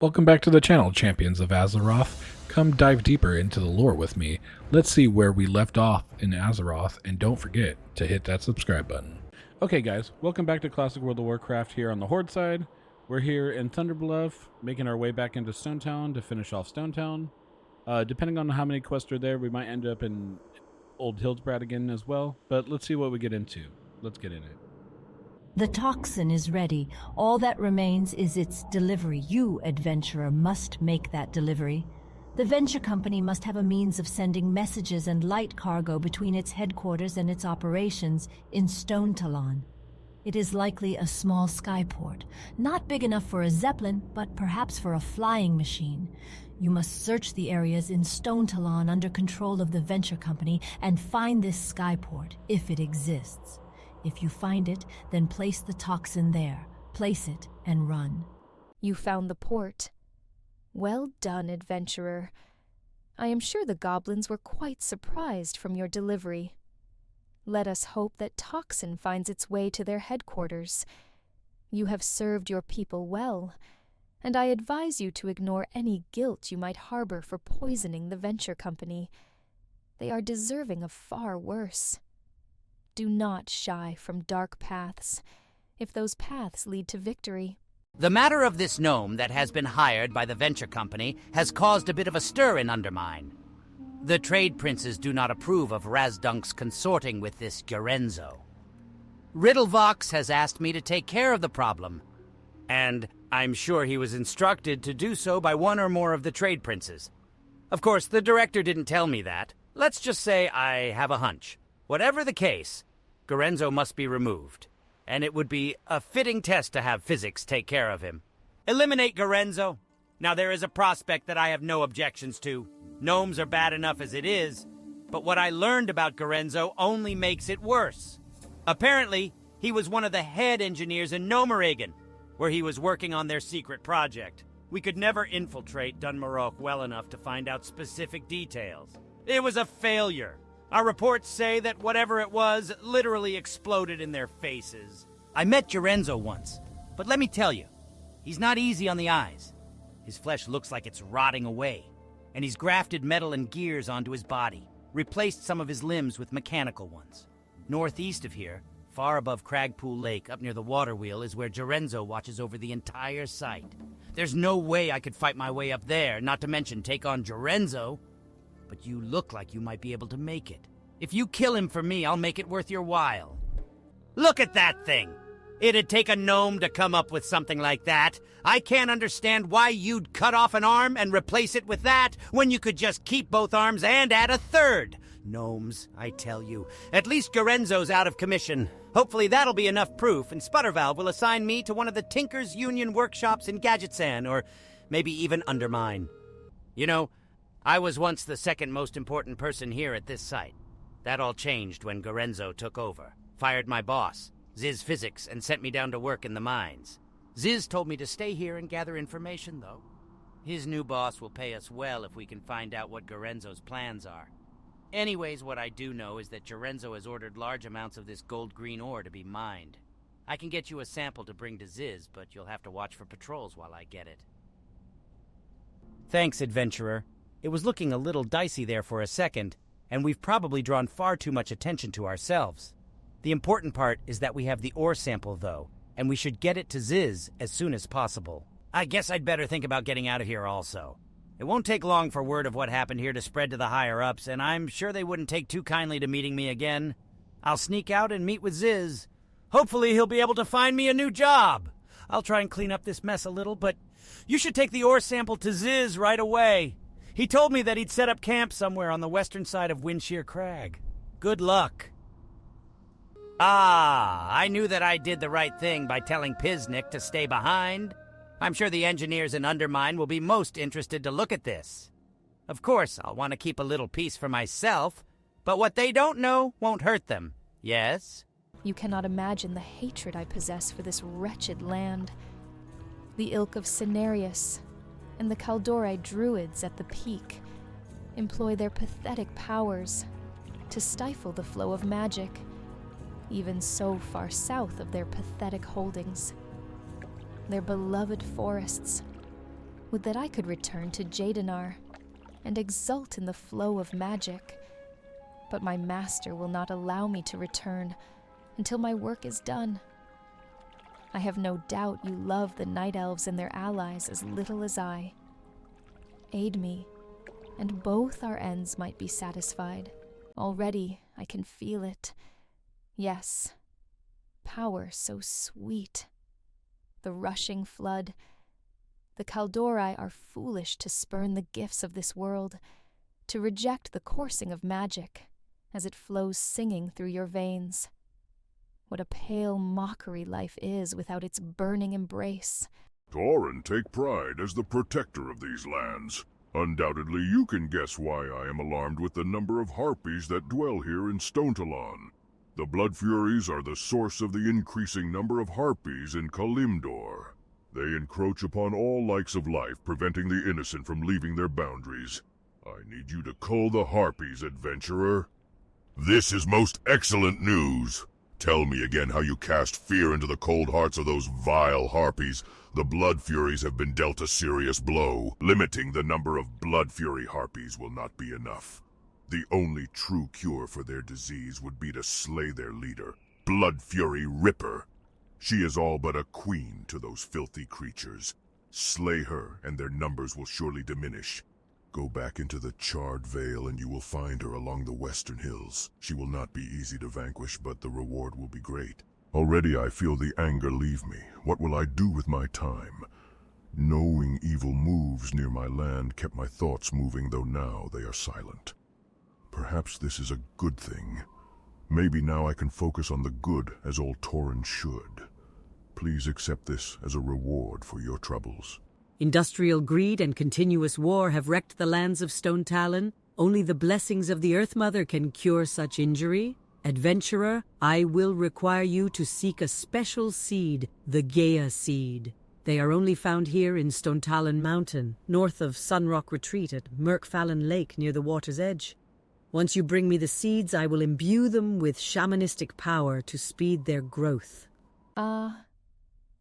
Welcome back to the channel, champions of Azeroth. Come dive deeper into the lore with me. Let's see where we left off in Azeroth, and don't forget to hit that subscribe button. Okay guys, welcome back to Classic World of Warcraft here on the Horde side. We're here in Thunderbluff, making our way back into Stonetown to finish off Stonetown. Depending on how many quests are there, we might end up in Old Hildbrad again as well, but let's see what we get into. Let's get in it. The toxin is ready. All that remains is its delivery. You, adventurer, must make that delivery. The venture company must have a means of sending messages and light cargo between its headquarters and its operations in Stonetalon. It is likely a small skyport, not big enough for a zeppelin, but perhaps for a flying machine. You must search the areas in Stonetalon under control of the venture company and find this skyport, if it exists. If you find it, then place the toxin there. Place it and run. You found the port. Well done, adventurer. I am sure the goblins were quite surprised from your delivery. Let us hope that toxin finds its way to their headquarters. You have served your people well, and I advise you to ignore any guilt you might harbor for poisoning the venture company. They are deserving of far worse. Do not shy from dark paths, if those paths lead to victory. The matter of this gnome that has been hired by the venture company has caused a bit of a stir in Undermine. The trade princes do not approve of Razdunk's consorting with this Gorenzo. Riddlevox has asked me to take care of the problem, and I'm sure he was instructed to do so by one or more of the trade princes. Of course, the director didn't tell me that. Let's just say I have a hunch. Whatever the case, Gorenzo must be removed, and it would be a fitting test to have physics take care of him. Eliminate Gorenzo. Now there is a prospect that I have no objections to. Gnomes are bad enough as it is, but what I learned about Gorenzo only makes it worse. Apparently, he was one of the head engineers in Gnomeregan, where he was working on their secret project. We could never infiltrate Dunmarok well enough to find out specific details. It was a failure. Our reports say that whatever it was literally exploded in their faces. I met Gorenzo once, but let me tell you, he's not easy on the eyes. His flesh looks like it's rotting away, and he's grafted metal and gears onto his body, replaced some of his limbs with mechanical ones. Northeast of here, far above Cragpool Lake, up near the water wheel, is where Gorenzo watches over the entire site. There's no way I could fight my way up there, not to mention take on Gorenzo. But you look like you might be able to make it. If you kill him for me, I'll make it worth your while. Look at that thing! It'd take a gnome to come up with something like that. I can't understand why you'd cut off an arm and replace it with that, when you could just keep both arms and add a third. Gnomes, I tell you. At least Gorenzo's out of commission. Hopefully that'll be enough proof, and Sputtervalve will assign me to one of the Tinkers Union workshops in Gadgetsan, or maybe even Undermine. You know, I was once the second most important person here at this site. That all changed when Gorenzo took over, fired my boss, Ziz Physics, and sent me down to work in the mines. Ziz told me to stay here and gather information, though. His new boss will pay us well if we can find out what Gorenzo's plans are. Anyways, what I do know is that Gorenzo has ordered large amounts of this gold-green ore to be mined. I can get you a sample to bring to Ziz, but you'll have to watch for patrols while I get it. Thanks, adventurer. It was looking a little dicey there for a second, and we've probably drawn far too much attention to ourselves. The important part is that we have the ore sample, though, and we should get it to Ziz as soon as possible. I guess I'd better think about getting out of here also. It won't take long for word of what happened here to spread to the higher-ups, and I'm sure they wouldn't take too kindly to meeting me again. I'll sneak out and meet with Ziz. Hopefully he'll be able to find me a new job. I'll try and clean up this mess a little, but you should take the ore sample to Ziz right away. He told me that he'd set up camp somewhere on the western side of Windshear Crag. Good luck. I knew that I did the right thing by telling Piznik to stay behind. I'm sure the engineers in Undermine will be most interested to look at this. Of course, I'll want to keep a little piece for myself, but what they don't know won't hurt them. Yes? You cannot imagine the hatred I possess for this wretched land. The ilk of Cenarius and the Kaldorei druids at the peak employ their pathetic powers to stifle the flow of magic, even so far south of their pathetic holdings. Their beloved forests, Would that I could return to Jadanar and exult in the flow of magic. But my master will not allow me to return until my work is done. I have no doubt you love the Night Elves and their allies as little as I. Aid me, and both our ends might be satisfied. Already I can feel it. Yes, power so sweet. The rushing flood. The Kaldori are foolish to spurn the gifts of this world, to reject the coursing of magic as it flows singing through your veins. What a pale mockery life is without its burning embrace. Tauren take pride as the protector of these lands. Undoubtedly you can guess why I am alarmed with the number of harpies that dwell here in Stonetalon. The Blood Furies are the source of the increasing number of harpies in Kalimdor. They encroach upon all likes of life, preventing the innocent from leaving their boundaries. I need you to cull the harpies, adventurer. This is most excellent news. Tell me again how you cast fear into the cold hearts of those vile harpies. The Blood Furies have been dealt a serious blow. Limiting the number of Blood Fury harpies will not be enough. The only true cure for their disease would be to slay their leader, Blood Fury Ripper. She is all but a queen to those filthy creatures. Slay her, and their numbers will surely diminish. Go back into the Charred Vale and you will find her along the western hills. She will not be easy to vanquish, but the reward will be great. Already I feel the anger leave me. What will I do with my time? Knowing evil moves near my land kept my thoughts moving, though now they are silent. Perhaps this is a good thing. Maybe now I can focus on the good as all Tauren should. Please accept this as a reward for your troubles. Industrial greed and continuous war have wrecked the lands of Stonetalon. Only the blessings of the Earth Mother can cure such injury. Adventurer, I will require you to seek a special seed, the Gaia seed. They are only found here in Stonetalon Mountain, north of Sunrock Retreat at Merkfallen Lake near the water's edge. Once you bring me the seeds, I will imbue them with shamanistic power to speed their growth.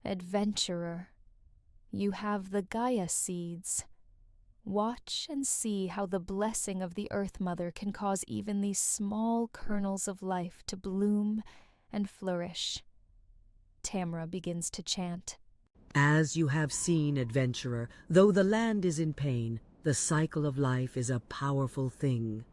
Adventurer. You have the Gaia seeds. Watch and see how the blessing of the Earth Mother can cause even these small kernels of life to bloom and flourish. Tamra begins to chant. As you have seen, adventurer, though the land is in pain, the cycle of life is a powerful thing.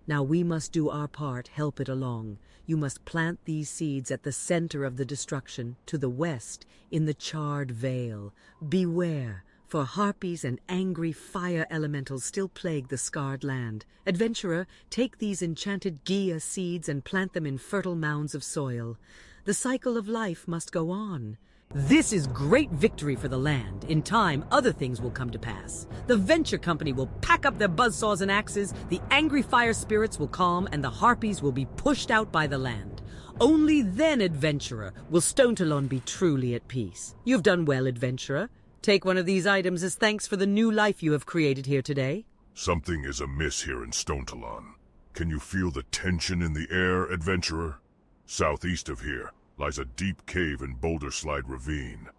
Now we must do our part, help it along. You must plant these seeds at the center of the destruction, to the west, in the Charred Vale. Beware, for harpies and angry fire elementals still plague the scarred land. Adventurer, take these enchanted Gaia seeds and plant them in fertile mounds of soil. The cycle of life must go on. This is great victory for the land. In time, other things will come to pass. The venture company will pack up their buzzsaws and axes, the angry fire spirits will calm, and the harpies will be pushed out by the land. Only then, adventurer, will Stonetalon be truly at peace. You've done well, adventurer. Take one of these items as thanks for the new life you have created here today. Something is amiss here in Stonetalon. Can you feel the tension in the air, adventurer? Southeast of here lies a deep cave in Boulder Slide Ravine.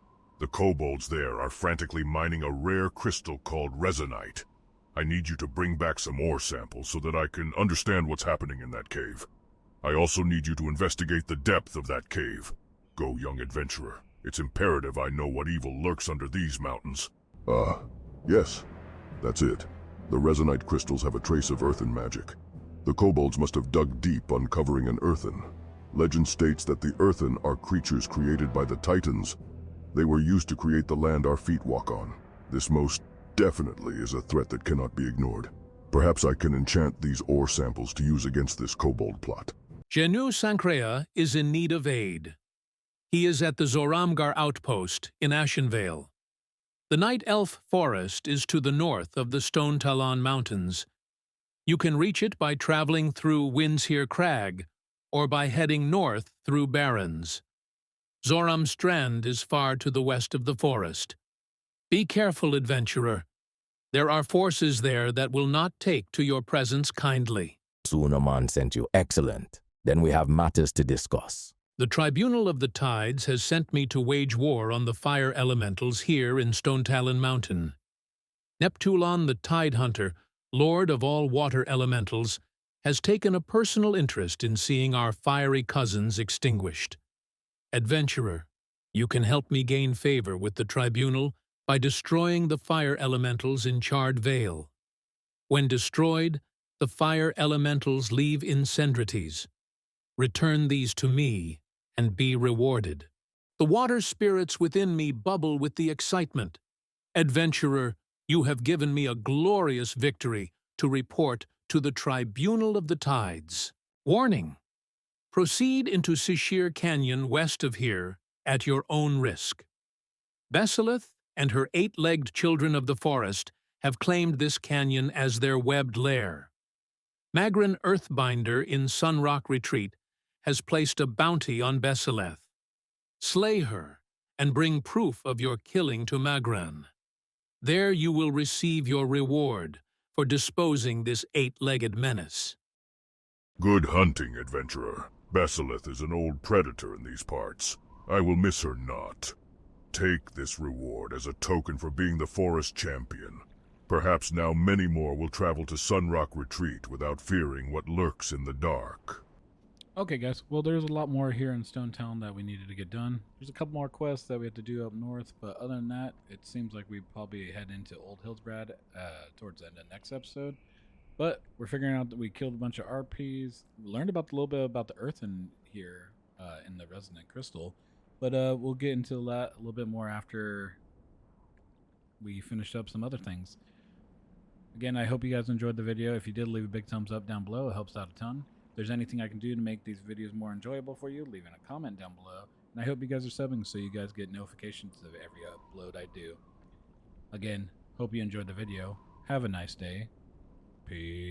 The kobolds there are frantically mining a rare crystal called resonite. I need you to bring back some ore samples so that I can understand what's happening in that cave. I also need you to investigate the depth of that cave. Go, young adventurer. It's imperative I know what evil lurks under these mountains. Yes. That's it. The resonite crystals have a trace of earthen magic. The kobolds must have dug deep, uncovering an earthen. Legend states that the earthen are creatures created by the Titans. They were used to create the land our feet walk on. This most definitely is a threat that cannot be ignored. Perhaps I can enchant these ore samples to use against this kobold plot. Genu Sankrea is in need of aid. He is at the Zoramgar outpost in Ashenvale. The Night Elf Forest is to the north of the Stonetalon Mountains. You can reach it by traveling through Windshere Crag, or by heading north through Barrens. Zoram Strand is far to the west of the forest. Be careful, adventurer. There are forces there that will not take to your presence kindly. Sunaman sent you. Excellent. Then we have matters to discuss. The Tribunal of the Tides has sent me to wage war on the fire elementals here in Stonetalon Mountain. Neptulon the Tide Hunter, lord of all water elementals, has taken a personal interest in seeing our fiery cousins extinguished. Adventurer, you can help me gain favor with the tribunal by destroying the fire elementals in Charred Vale. When destroyed, the fire elementals leave incendiaries. Return these to me and be rewarded. The water spirits within me bubble with the excitement. Adventurer, you have given me a glorious victory to report to the Tribunal of the Tides. Warning! Proceed into Sishir Canyon west of here at your own risk. Bessilith and her 8-legged children of the forest have claimed this canyon as their webbed lair. Magran Earthbinder in Sunrock Retreat has placed a bounty on Bessilith. Slay her and bring proof of your killing to Magran. There you will receive your reward for disposing this 8-legged menace. Good hunting, adventurer. Bassilith is an old predator in these parts. I will miss her not. Take this reward as a token for being the forest champion. Perhaps now many more will travel to Sunrock Retreat without fearing what lurks in the dark. Okay, guys. Well, there's a lot more here in Stone Town that we needed to get done. There's a couple more quests that we have to do up north, but other than that, it seems like we probably head into Old Hillsbrad towards the end of next episode. But we're figuring out that we killed a bunch of RPs. We learned about a little bit about the earth in here in the Resonant Crystal. But we'll get into that a little bit more after we finish up some other things. Again, I hope you guys enjoyed the video. If you did, leave a big thumbs up down below. It helps out a ton. If there's anything I can do to make these videos more enjoyable for you, leave in a comment down below. And I hope you guys are subbing so you guys get notifications of every upload I do. Again, hope you enjoyed the video. Have a nice day. Peace.